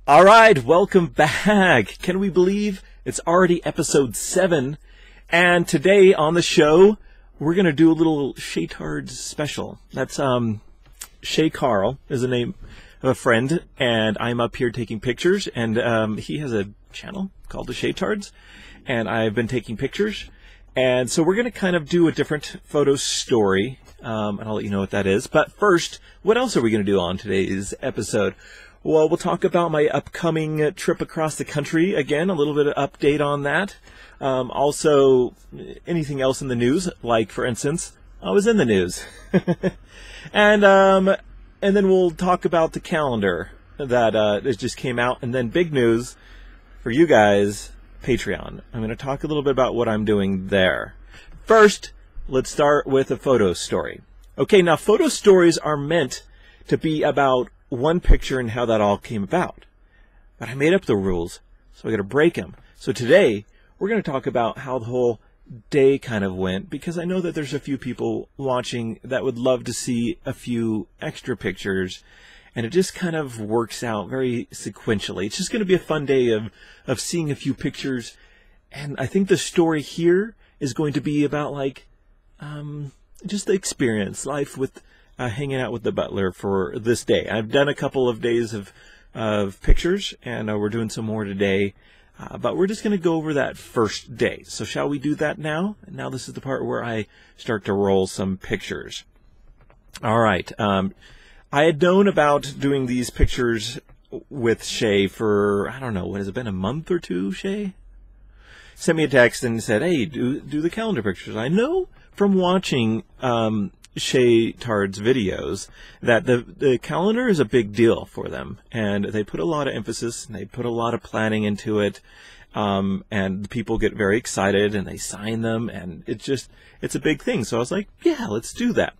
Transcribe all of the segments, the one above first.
All right, welcome back. Can we believe it's already episode 7? And today on the show, we're going to do a little Shaytards special. That's Shay Carl is the name of a friend, and I'm up here taking pictures, and he has a channel called the Shaytards, and I've been taking pictures. And so we're going to kind of do a different photo story, and I'll let you know what that is. But first, what else are we going to do on today's episode? Well, we'll talk about my upcoming trip across the country. Again, a little bit of update on that. Also, anything else in the news, like, for instance, I was in the news. And then we'll talk about the calendar that just came out. And then big news for you guys, Patreon. I'm going to talk a little bit about what I'm doing there. First, let's start with a photo story. Okay, now photo stories are meant to be about one picture and how that all came about. But I made up the rules, so I got to break them. So today, we're going to talk about how the whole day kind of went, because I know that there's a few people watching that would love to see a few extra pictures, and it just kind of works out very sequentially. It's just going to be a fun day of seeing a few pictures, and I think the story here is going to be about, like, just the experience, life with hanging out with the butler for this day. I've done a couple of days of pictures, and we're doing some more today, but we're just going to go over that first day. So shall we do that now? Now this is the part where I start to roll some pictures. All right. I had known about doing these pictures with Shay for, I don't know, what has it been, a month or two, Shay? Sent me a text and said, hey, do the calendar pictures. I know from watching Shaytards videos that the calendar is a big deal for them, and they put a lot of emphasis and they put a lot of planning into it, and people get very excited and they sign them, and it's a big thing. So I was like, yeah, let's do that.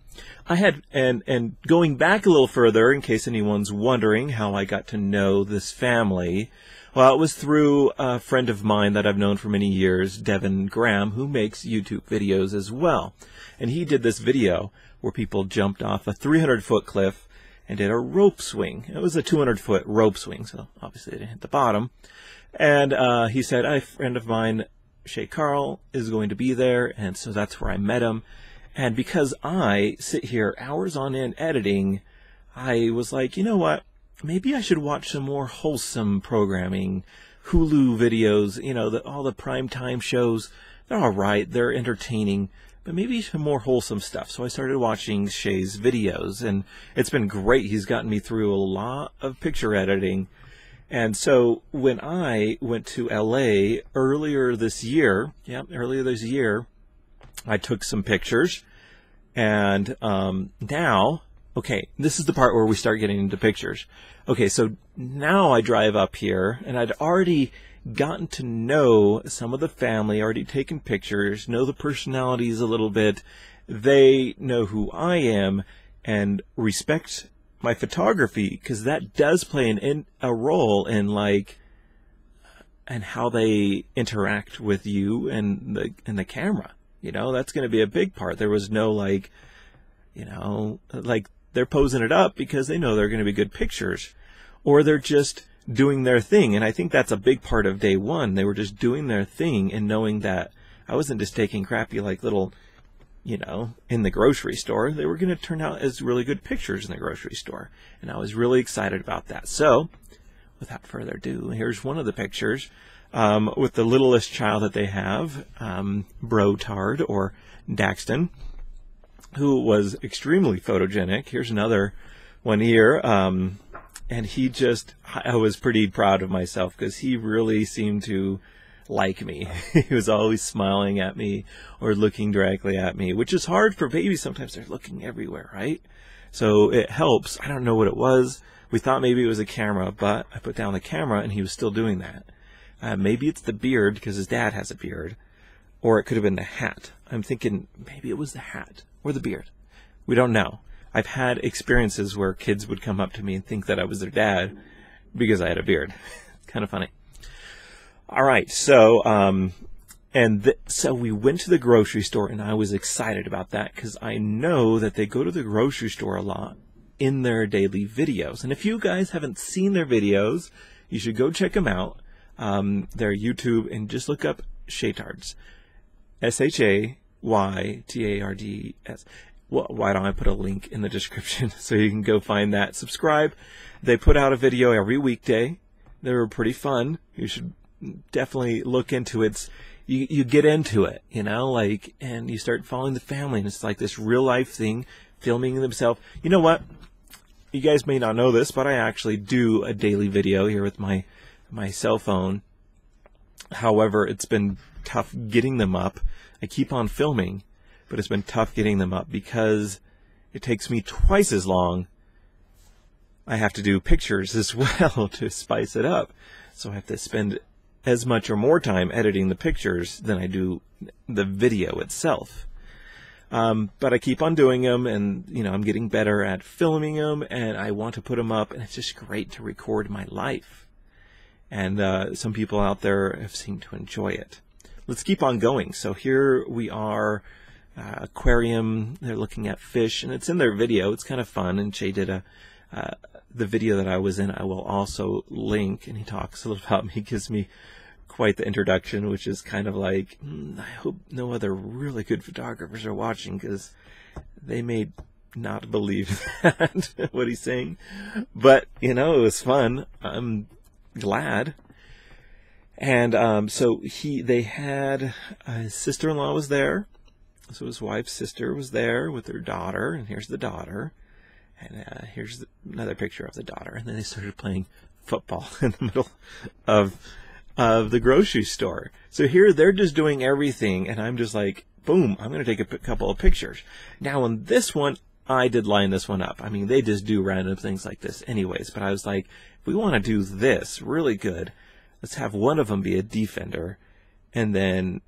I had, and going back a little further, in case anyone's wondering how I got to know this family, well, it was through a friend of mine that I've known for many years, Devin Graham, who makes YouTube videos as well. And he did this video where people jumped off a 300-foot cliff and did a rope swing. It was a 200-foot rope swing, so obviously they didn't hit the bottom. And he said, a friend of mine, Shay Carl, is going to be there, and so that's where I met him. And because I sit here hours on end editing, I was like, you know what? Maybe I should watch some more wholesome programming, Hulu videos, you know, all the primetime shows. They're all right, they're entertaining, but maybe some more wholesome stuff. So I started watching Shay's videos, and it's been great. He's gotten me through a lot of picture editing. And so when I went to LA earlier this year, I took some pictures, and now, okay, this is the part where we start getting into pictures. Okay, so now I drive up here, and I'd already gotten to know some of the family, already taken pictures, know the personalities a little bit. They know who I am and respect my photography, because that does play a role in, like, and how they interact with you and the camera. You know, that's going to be a big part. There was no, like, you know, like, they're posing it up because they know they're going to be good pictures, or they're just doing their thing. And I think that's a big part of day one. They were just doing their thing and knowing that I wasn't just taking crappy, like, little, you know, in the grocery store. They were going to turn out as really good pictures in the grocery store. And I was really excited about that. So without further ado, here's one of the pictures with the littlest child that they have, Brotard, or Daxton, who was extremely photogenic. Here's another one here. And I was pretty proud of myself because he really seemed to like me. He was always smiling at me or looking directly at me, which is hard for babies. Sometimes they're looking everywhere, right? So it helps. I don't know what it was. We thought maybe it was a camera, but I put down the camera and he was still doing that. Maybe it's the beard because his dad has a beard, or it could have been the hat. I'm thinking maybe it was the hat or the beard. We don't know. I've had experiences where kids would come up to me and think that I was their dad because I had a beard. It's kind of funny. All right, so so we went to the grocery store, and I was excited about that because I know that they go to the grocery store a lot in their daily videos. And if you guys haven't seen their videos, You should go check them out. Their YouTube, and just look up Shaytards. SHAYTARDS. Well, why don't I put a link in the description so you can go find that. Subscribe. They put out a video every weekday. They were pretty fun. You should definitely look into it. You get into it, you know, like, and you start following the family, and it's like this real life thing, filming themselves. You know what? You guys may not know this, but I actually do a daily video here with my cell phone. However, it's been tough getting them up. I keep on filming, but it's been tough getting them up because it takes me twice as long. I have to do pictures as well to spice it up. So I have to spend as much or more time editing the pictures than I do the video itself. But I keep on doing them, and, you know, I'm getting better at filming them, and I want to put them up, and it's just great to record my life. And some people out there have seemed to enjoy it. Let's keep on going. So here we are, aquarium. They're looking at fish, and it's in their video. It's kind of fun, and Shay did the video that I was in. I will also link, and he talks a little about me, gives me quite the introduction, which is kind of like, I hope no other really good photographers are watching, because they may not believe that, what he's saying. But, you know, it was fun. I'm glad. And so they had, his sister-in-law was there. So his wife's sister was there with her daughter, and here's the daughter. And here's another picture of the daughter. And then they started playing football in the middle of the grocery store. So here they're just doing everything, and I'm just like, boom, I'm going to take a couple of pictures. Now on this one, I did line this one up. I mean, they just do random things like this anyways, but I was like, if we want to do this really good, let's have one of them be a defender, and then,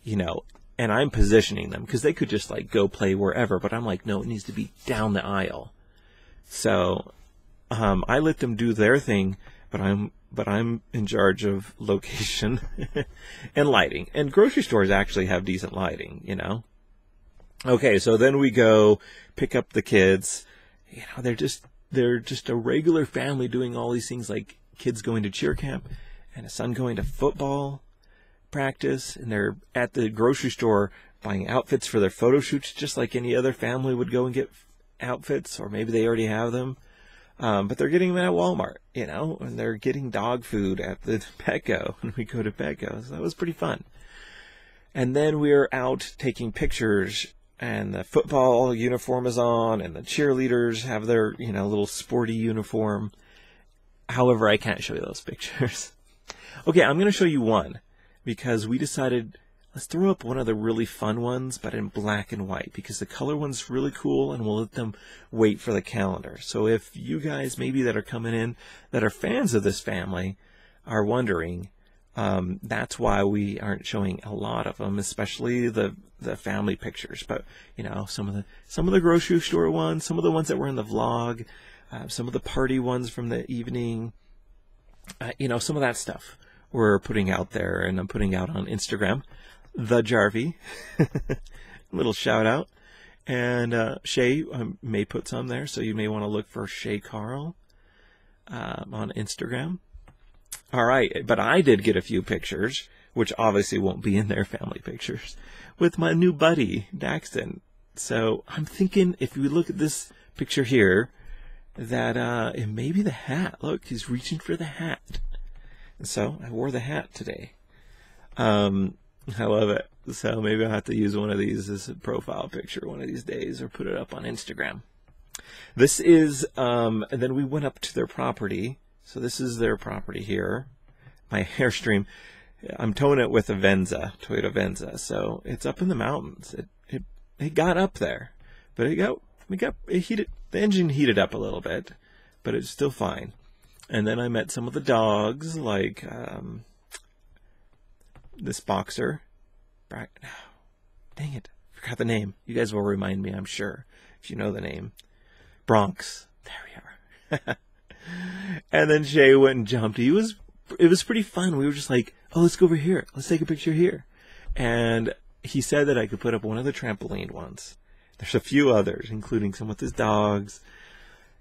you know, and I'm positioning them, because they could just like go play wherever, but I'm like, no, it needs to be down the aisle. So I let them do their thing, but I'm in charge of location and lighting. And grocery stores actually have decent lighting, you know. Okay, so then we go pick up the kids. You know, they're just a regular family doing all these things, like kids going to cheer camp and a son going to football practice, and they're at the grocery store buying outfits for their photo shoots, just like any other family would go and get outfits, or maybe they already have them. But they're getting them at Walmart, you know, and they're getting dog food at the Petco when we go to Petco. So that was pretty fun. And then we're out taking pictures, and the football uniform is on, and the cheerleaders have their, you know, little sporty uniform. However, I can't show you those pictures. Okay, I'm going to show you one, because we decided, let's throw up one of the really fun ones, but in black and white, because the color one's really cool, and we'll let them wait for the calendar. So if you guys maybe that are coming in that are fans of this family are wondering, that's why we aren't showing a lot of them, especially the family pictures. But, you know, some of the grocery store ones, some of the ones that were in the vlog, some of the party ones from the evening, you know, some of that stuff we're putting out there, and I'm putting out on Instagram. The JARVIE, little shout out, and Shay may put some there, so you may want to look for Shay Carl on Instagram. All right, but I did get a few pictures, which obviously won't be in their family pictures, with my new buddy Daxton. So I'm thinking, if we look at this picture here, that it may be the hat. Look, he's reaching for the hat, and so I wore the hat today. I love it. So maybe I'll have to use one of these as a profile picture one of these days, or put it up on Instagram. This is, and then we went up to their property. So this is their property here. My Airstream, I'm towing it with a Venza, Toyota Venza. So it's up in the mountains. It got up there, but it heated, the engine heated up a little bit, but it's still fine. And then I met some of the dogs, like, this boxer. Dang it, forgot the name. You guys will remind me, I'm sure, if you know the name. Bronx. There we are. And then Shay went and jumped. It was pretty fun. We were just like, oh, let's go over here. Let's take a picture here. And he said that I could put up one of the trampoline ones. There's a few others, including some with his dogs.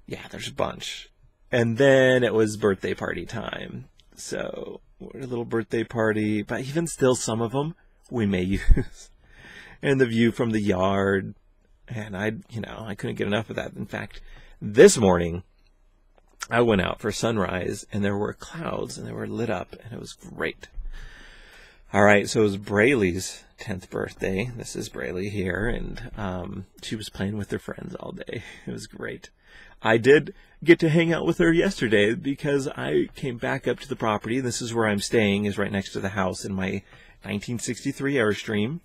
Yeah, there's a bunch. And then it was birthday party time. So, a little birthday party, but even still, some of them we may use. And the view from the yard, and I couldn't get enough of that. In fact, this morning, I went out for sunrise, and there were clouds, and they were lit up, and it was great. All right, so it was Braylee's 10th birthday. This is Braylee here, and she was playing with her friends all day. It was great. I did get to hang out with her yesterday because I came back up to the property. This is where I'm staying, is right next to the house in my 1963 Airstream.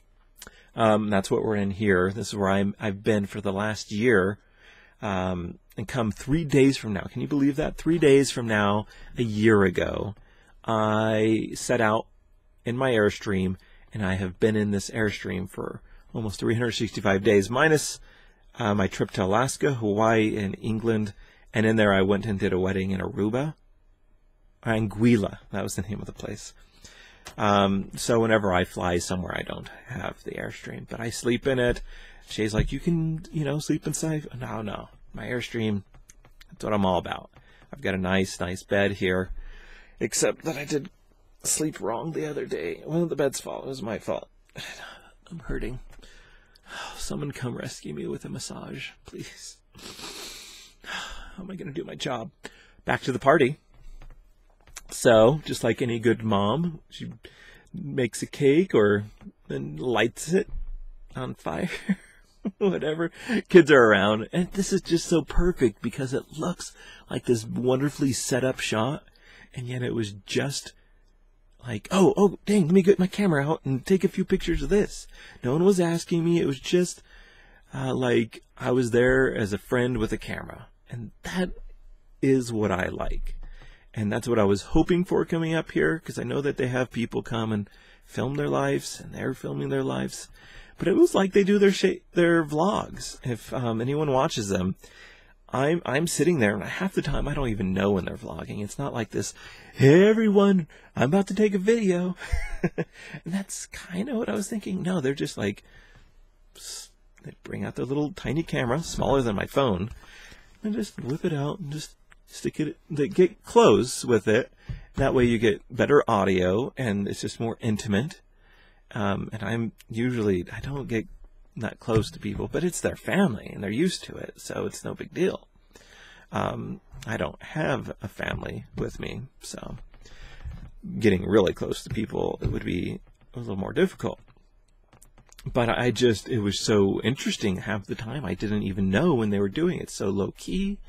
That's what we're in here. This is where I've been for the last year. And come 3 days from now, can you believe that? 3 days from now, a year ago, I set out in my Airstream, and I have been in this Airstream for almost 365 days, minus my trip to Alaska, Hawaii, and England. And in there I went and did a wedding in Aruba. Anguilla, that was the name of the place. So whenever I fly somewhere, I don't have the Airstream, but I sleep in it. Shay's like, you can, sleep inside. No, my Airstream, that's what I'm all about. I've got a nice bed here, except that I did sleep wrong the other day. Well, the bed's fault. It was my fault. I'm hurting. Someone come rescue me with a massage, please. How am I going to do my job? Back to the party. So, just like any good mom, she makes a cake or then lights it on fire. Whatever. Kids are around. And this is just so perfect because it looks like this wonderfully set up shot. And yet it was just like, oh, dang, let me get my camera out and take a few pictures of this. No one was asking me. It was just like I was there as a friend with a camera. And that is what I like. And that's what I was hoping for coming up here, because I know that they have people come and film their lives, and they're filming their lives. But it was like they do their vlogs. If anyone watches them, I'm sitting there, and half the time I don't even know when they're vlogging. It's not like this, hey everyone, I'm about to take a video. And that's kind of what I was thinking. No, they're just like, they bring out their little tiny camera, smaller than my phone, and just whip it out and just stick it, they get close with it. That way you get better audio, and it's just more intimate. And I don't get that close to people, but it's their family, and they're used to it, so it's no big deal. I don't have a family with me, so getting really close to people, it would be a little more difficult. But it was so interesting. Half the time I didn't even know when they were doing it. So low key.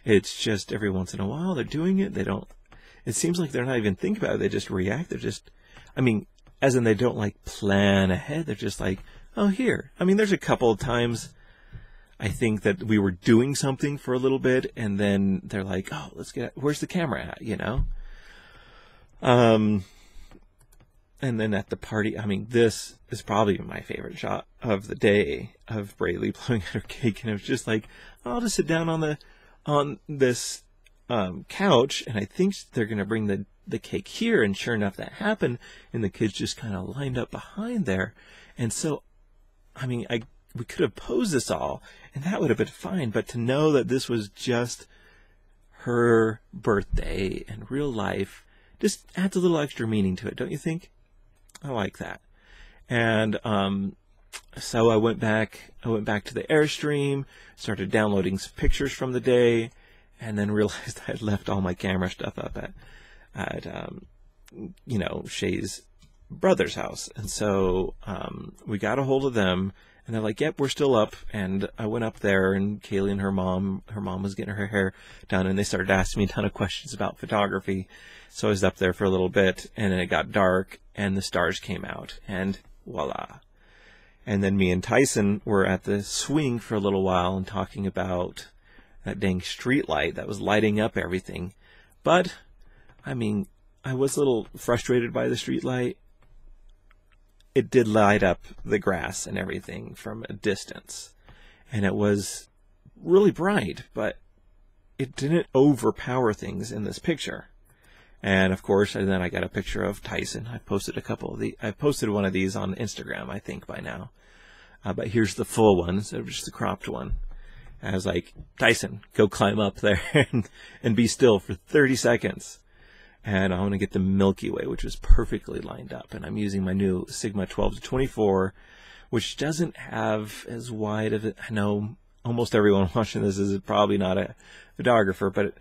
It's just every once in a while they're doing it. It seems like they're not even thinking about it. They just react. As in they don't like plan ahead. They're just like, oh, here. There's a couple of times I think that we were doing something for a little bit, and then they're like, oh, where's the camera at, And then at the party, this is probably my favorite shot of the day of Braylee blowing out her cake. And it was just like, I'll just sit down on this couch, and I think they're going to bring the cake here. And sure enough, that happened. And the kids just kind of lined up behind there. And so, we could have posed this all, and that would have been fine. But to know that this was just her birthday and real life just adds a little extra meaning to it, don't you think? I like that. And so I went back to the Airstream, started downloading some pictures from the day, and then realized I had left all my camera stuff up at Shay's brother's house. And so we got a hold of them, and they're like, yep, we're still up. And I went up there, and Kaylee and her mom was getting her hair done, and they started asking me a ton of questions about photography. So I was up there for a little bit, and then it got dark, and the stars came out, and voila. And then me and Tyson were at the swing for a little while and talking about that dang street light that was lighting up everything. But, I was a little frustrated by the street light. It did light up the grass and everything from a distance. And it was really bright, but it didn't overpower things in this picture. And of course, and then I got a picture of Tyson. I posted one of these on Instagram, I think, by now. But here's the full one, instead of just the cropped one. I was like, Tyson, go climb up there and be still for 30 seconds. And I want to get the Milky Way, which is perfectly lined up. And I'm using my new Sigma 12-24, which doesn't have as wide of it. I know almost everyone watching this is probably not a photographer, but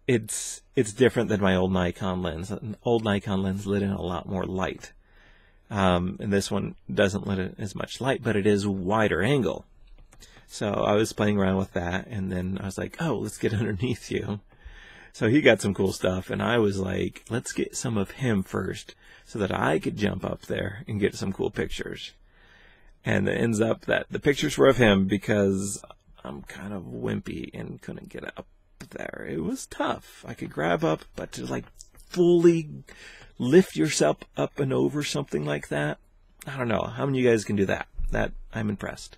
it's different than my old Nikon lens. An old Nikon lens let in a lot more light. And this one doesn't let in as much light, but it is wider angle. So I was playing around with that, and then I was like, oh, let's get underneath you. So he got some cool stuff, and I was like, let's get some of him first so that I could jump up there and get some cool pictures. And it ends up that the pictures were of him because I'm kind of wimpy and couldn't get up there. It was tough. I could grab up, but to like fully lift yourself up and over something like that, I don't know. How many of you guys can do that? That I'm impressed.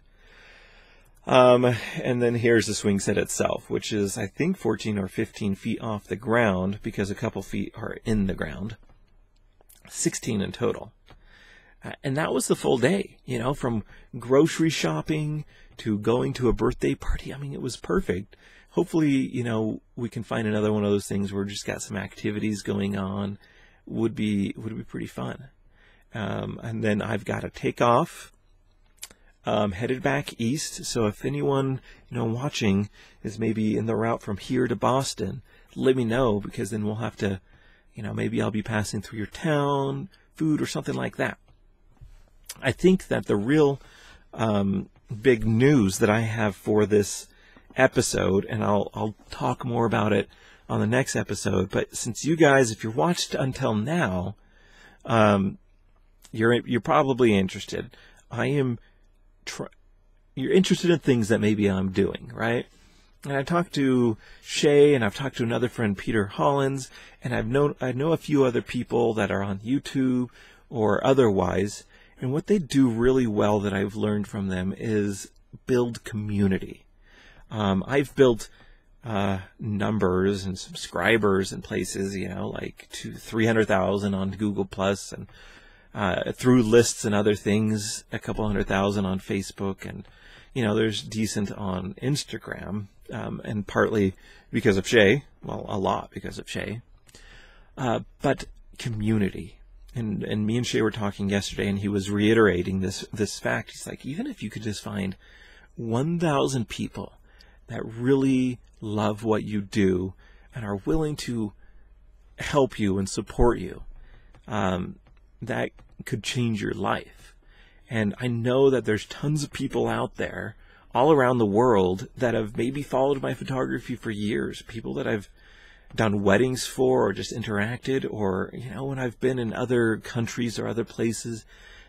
And then here's the swing set itself, which is, I think, 14 or 15 feet off the ground because a couple feet are in the ground. 16 in total. And that was the full day, you know, from grocery shopping to going to a birthday party. I mean, it was perfect. Hopefully, you know, we can find another one of those things where we just got some activities going on. Would be pretty fun. And then I've got to take off. Headed back east, so if anyone, you know, watching is maybe in the route from here to Boston, let me know, because then we'll have to, you know, maybe I'll be passing through your town, food or something like that. I think that the real big news that I have for this episode, and I'll talk more about it on the next episode, but since you guys, if you're watched until now, you're probably interested. You're interested in things that maybe I'm doing, right? And I talked to Shay, and I've talked to another friend, Peter Hollins, and I know a few other people that are on YouTube or otherwise, and what they do really well that I've learned from them is build community. I've built numbers and subscribers in places, you know, like 300,000 on Google Plus, and through lists and other things, a couple 100,000 on Facebook, and, you know, there's decent on Instagram, and partly because of Shay, well, a lot because of Shay, but community. And me and Shay were talking yesterday, and he was reiterating this fact. He's like, even if you could just find 1,000 people that really love what you do and are willing to help you and support you, that could change your life. And I know that there's tons of people out there all around the world that have maybe followed my photography for years, people that I've done weddings for or just interacted, or, you know, when I've been in other countries or other places,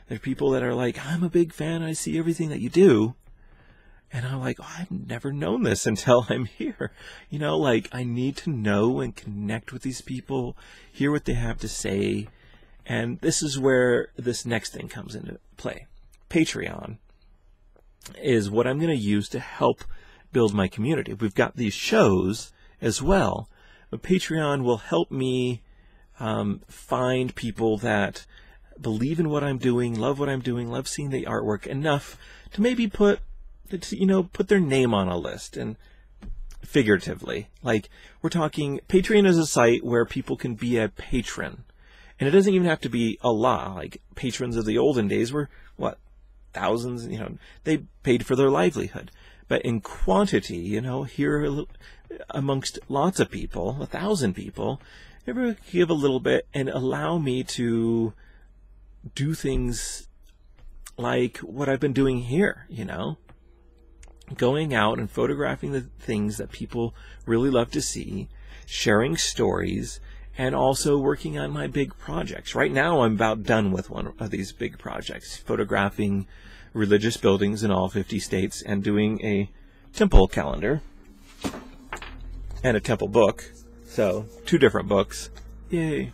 there are people that are like, I'm a big fan, I see everything that you do. And I'm like, oh, I've never known this until I'm here. You know, like, I need to know and connect with these people, hear what they have to say. And this is where this next thing comes into play. Patreon is what I'm going to use to help build my community. We've got these shows as well, but Patreon will help me find people that believe in what I'm doing, love seeing the artwork enough to maybe put their name on a list. And figuratively, like, we're talking, Patreon is a site where people can be a patron. And it doesn't even have to be a lot. Like, patrons of the olden days were, what, thousands? You know, they paid for their livelihood. But in quantity, you know, here amongst lots of people, 1,000 people, everyone can give a little bit and allow me to do things like what I've been doing here, you know? Going out and photographing the things that people really love to see, sharing stories, and also working on my big projects. Right now, I'm about done with one of these big projects, photographing religious buildings in all 50 states and doing a temple calendar and a temple book. So, 2 different books. Yay.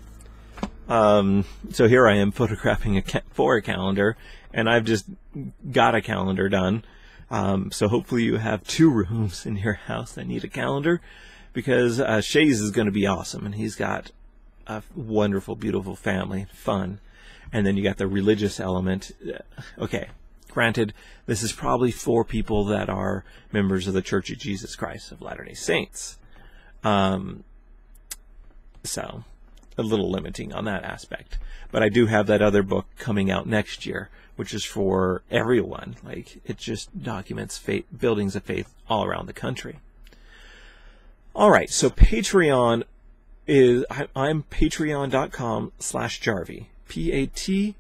So here I am photographing for a calendar, and I've just got a calendar done. So hopefully you have 2 rooms in your house that need a calendar, because Shay's is going to be awesome, and he's got a wonderful, beautiful family, fun. And then you got the religious element. Okay, Granted, this is probably for people that are members of the Church of Jesus Christ of Latter-day Saints. So, a little limiting on that aspect. But I do have that other book coming out next year, which is for everyone. Like, it just documents faith, buildings of faith all around the country. All right, so Patreon is, I'm patreon.com/Jarvie. Patreon.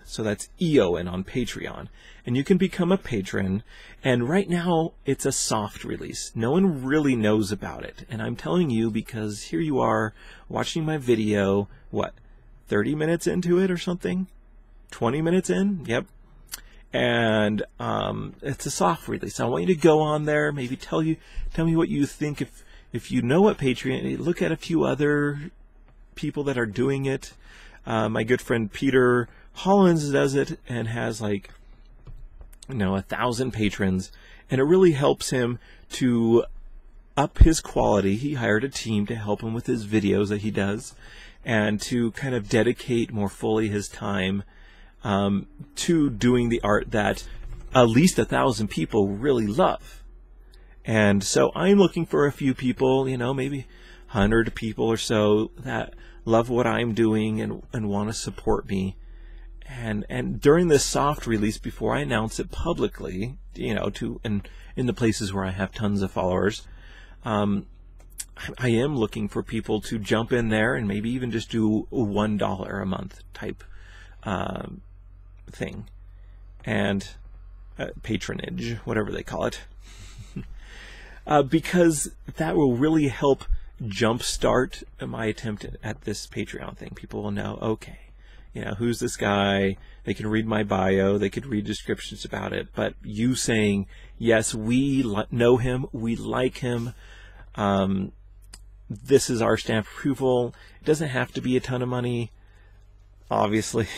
So that's EON on Patreon. And you can become a patron. And right now, it's a soft release. No one really knows about it. And I'm telling you because here you are watching my video, what, 30 minutes into it or something? 20 minutes in? Yep. And it's a soft release. I want you to go on there, maybe tell me what you think. If you know what Patreon, look at a few other people that are doing it. My good friend Peter Hollins does it and has like, 1,000 patrons, and it really helps him to up his quality. He hired a team to help him with his videos that he does, and to kind of dedicate more fully his time to doing the art that at least 1,000 people really love. And so I'm looking for a few people, maybe 100 people or so that love what I'm doing and want to support me. And during this soft release, before I announce it publicly, in the places where I have tons of followers, I am looking for people to jump in there and maybe even just do a $1 a month type thing, and patronage, whatever they call it, because that will really help jumpstart my attempt at this Patreon thing. People will know, okay, who's this guy? They can read my bio, they could read descriptions about it, but you saying, yes, we know him, we like him, this is our stamp approval. It doesn't have to be a ton of money, obviously,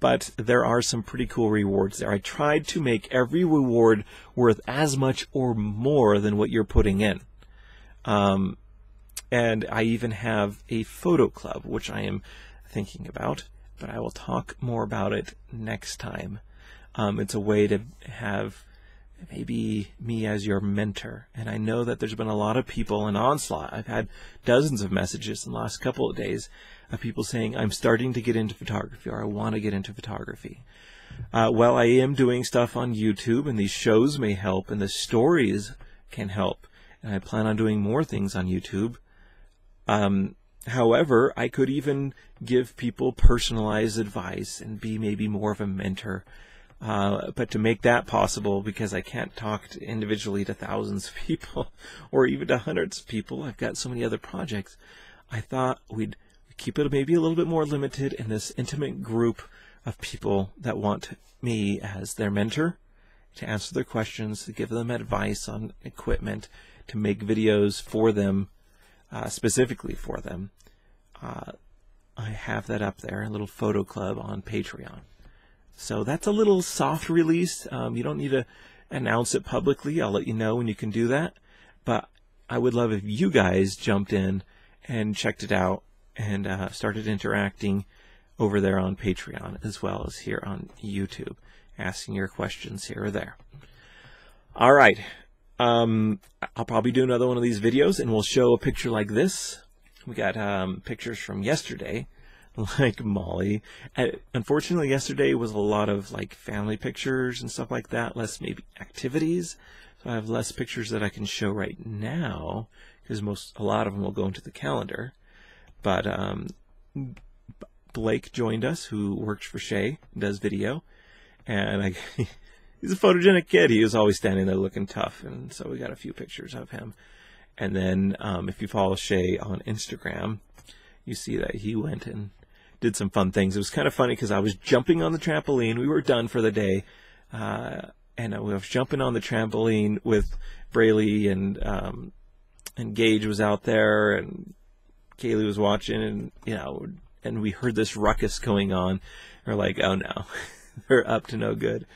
but there are some pretty cool rewards there. I tried to make every reward worth as much or more than what you're putting in. And I even have a photo club, which I am thinking about, but I will talk more about it next time. It's a way to have maybe me as your mentor. And I know that there's been a lot of people in Onslaught. I've had dozens of messages in the last couple of days of people saying, I'm starting to get into photography, or I want to get into photography. Well, I am doing stuff on YouTube, and these shows may help, and the stories can help. And I plan on doing more things on YouTube. However, I could even give people personalized advice and be maybe more of a mentor. But to make that possible, because I can't talk individually to thousands of people or even to hundreds of people, I've got so many other projects, I thought we'd keep it maybe a little bit more limited in this intimate group of people that want me as their mentor, to answer their questions, to give them advice on equipment, to make videos for them, specifically for them. I have that up there, a little photo club on Patreon. So that's a little soft release. You don't need to announce it publicly. I'll let you know when you can do that. But I would love if you guys jumped in and checked it out and started interacting over there on Patreon as well as here on YouTube, asking your questions here or there. All right. I'll probably do another one of these videos, and we'll show a picture like this. We got pictures from yesterday, like Molly. Unfortunately, yesterday was a lot of like family pictures and stuff like that, less maybe activities. So I have less pictures that I can show right now, because a lot of them will go into the calendar. But Blake joined us, who works for Shay, does video, and he's a photogenic kid. He was always standing there looking tough, and so we got a few pictures of him. And then if you follow Shay on Instagram, you see that he went and did some fun things. It was kind of funny because I was jumping on the trampoline. We were done for the day, and I was jumping on the trampoline with Braylee, and Gage was out there, and Kaylee was watching, and and we heard this ruckus going on. We're like, oh no, they're up to no good.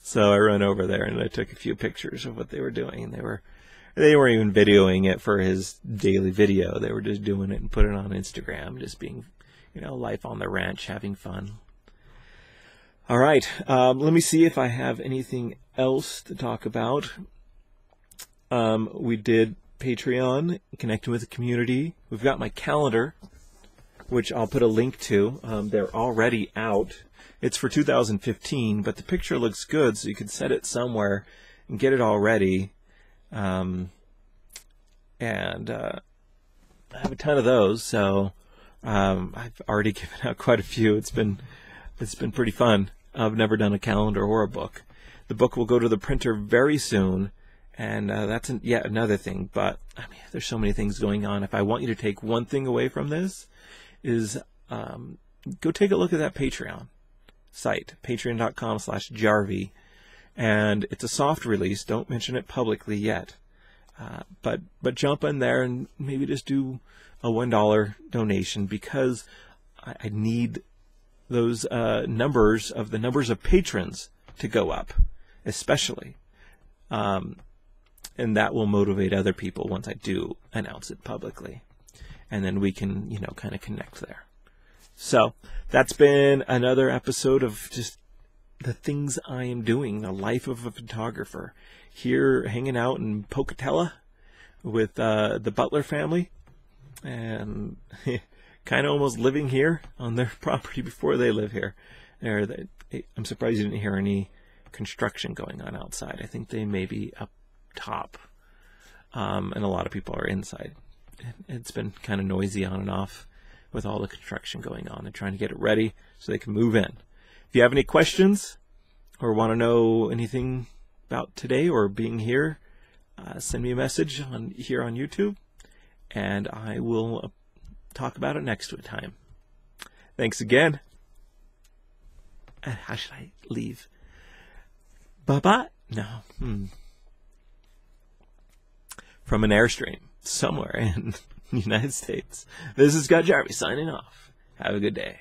So I ran over there and I took a few pictures of what they were doing. They weren't even videoing it for his daily video. They were just doing it and putting it on Instagram, just being, life on the ranch, having fun. All right, let me see if I have anything else to talk about. We did Patreon, connecting with the community. We've got my calendar, which I'll put a link to. They're already out. It's for 2015, but the picture looks good, so you can set it somewhere and get it all ready. I have a ton of those, so I've already given out quite a few. It's been pretty fun. I've never done a calendar or a book. The book will go to the printer very soon, and that's yet another thing. But I mean, there's so many things going on. If I want you to take one thing away from this, is go take a look at that Patreon site, patreon.com/JARVIE, and it's a soft release. Don't mention it publicly yet, but jump in there and maybe just do a $1 donation, because I need those numbers of patrons to go up, especially, and that will motivate other people once I do announce it publicly, and then we can, you know, kind of connect there. So that's been another episode of just the things I am doing, the life of a photographer, here hanging out in Pocatello with the Butler family, and kind of almost living here on their property before they live here. I'm surprised you didn't hear any construction going on outside. I think they may be up top, and a lot of people are inside. It's been kind of noisy on and off with all the construction going on and trying to get it ready so they can move in. If you have any questions or want to know anything about today or being here, send me a message here on YouTube, and I will talk about it next time. Thanks again. How should I leave? Bye-bye? No. From an Airstream somewhere in the United States. This is Scott Jarvie signing off. Have a good day.